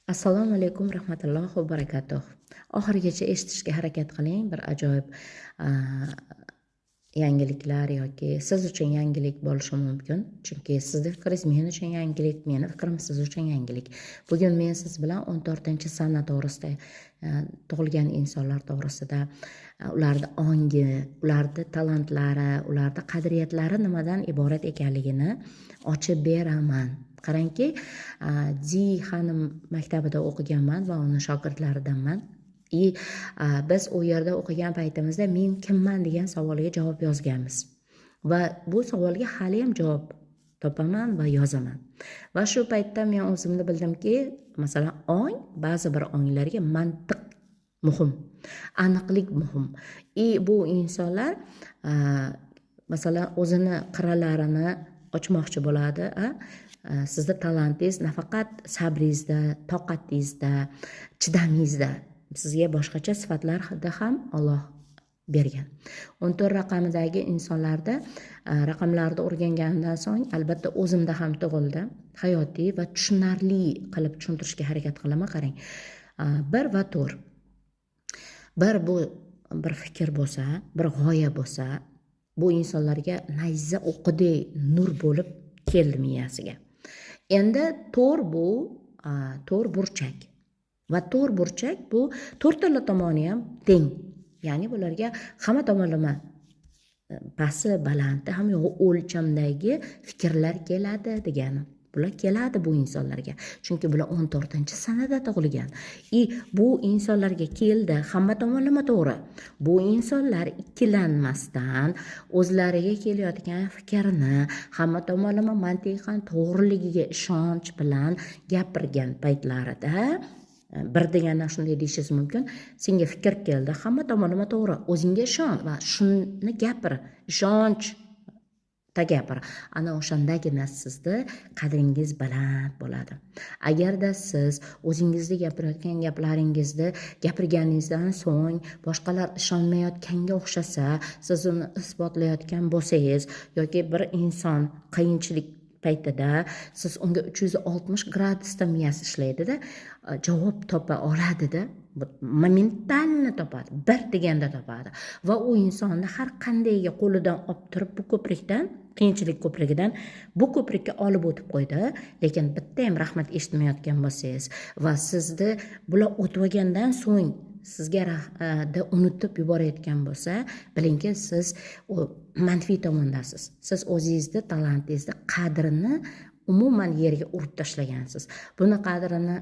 Assalomu alaykum rahmatullohi va barakatuh. Oxirigacha eshitishga harakat qiling. Bir ajoyib yangiliklar yoki siz uchun yangilik bo'lishi mumkin. Chunki sizning fikringiz men uchun yangilik, meni fikrim siz uchun yangilik. Bugun men siz bilan 14-sana to'g'risida, tug'ilgan insonlar to'g'risida, ularning ongi, ularning talantlari, ularning qadriyatlari nimadan iborat ekanligini ochib beraman. Qarangki, Di xonim maktabida o'qiganman va uni shogirdlaridanman. Biz u yerda o'qigan paytimizda men kimman degan savolga javob yozganmiz. Va bu savolga hali ham javob topaman va yozaman. Va shu paytda men o'zimni bildimki, masalan, ba'zi bir onglarga mantiq muhim, aniqlik muhim. Bu insonlar masalan o'zini qirralarini ochmoqchi bo'ladi. Sizni talantingiz nafaqat sabringizda, toqatingizda, chidamingizda, sizga boshqacha sifatlarda ham Alloh bergan. 14 raqamidagi insonlarda raqamlarni o'rgangandan so'ng albatta o'zimda ham tug'ildi. Hayotiy va tushunarli qilib tushuntirishga harakat qilaman. Qarang. 1 va 4. Bu bir fikr bo'lsa, bir g'oya bo'lsa, bu insonlarga nayza o'qidek nur bo'lib keldi miyasiga. Endi 4 bu 4 burchak. Va 4 burchak bu 4 tomoni ham teng. Ya'ni bularga hamma tomonlama pasti, balandi, ham o'lchamdagi fikrlar keladi degani. Bular keladi bu insonlarga. Chunki bular 14-sanada tug'ilgan. Bu insonlarga keldi, hamma tomonlama to'g'ri. Bu insonlar ikkilanmasdan o'zlariga kelayotgan fikrni hamma tomonlama mantiqan to'g'riligiga ishonch bilan gapirgan paytlarida bir deganda shunday deyishingiz mumkin. Senga fikr keldi, hamma tomonlama to'g'ri. O'zingga ishon va shuni gapir. Ishonch gapir. Ana o'shandagina sizni qadringiz baland bo'ladi. Agarda siz o'zingizga gapirayotgan gaplaringizni gapirganingizdan so'ng boshqalar ishonmayotganga o'xshasa, siz uni isbotlayotgan bo'lsangiz yoki bir inson qiyinchilik paytida siz unga 360 gradusda miyasi ishlaydi-da, javob topa oladi-da, momentalni topadi, bir deganda topadi va u insonni har qandayga qo'lidan olib turib bu ko'prikdan, qiyinchilik ko'prigidan bu ko'prikka olib o'tib qo'ydi. Lekin bitta ham rahmat eshitmayotgan bo'lsangiz va sizni bular o'tgandan so'ng sizga unutib yuborayotgan bo'lsa, bilingki siz manfiy tomondasiz. Siz o'zingizni, talantingizni qadrini umuman yerga urib tashlagansiz. Buni qadrini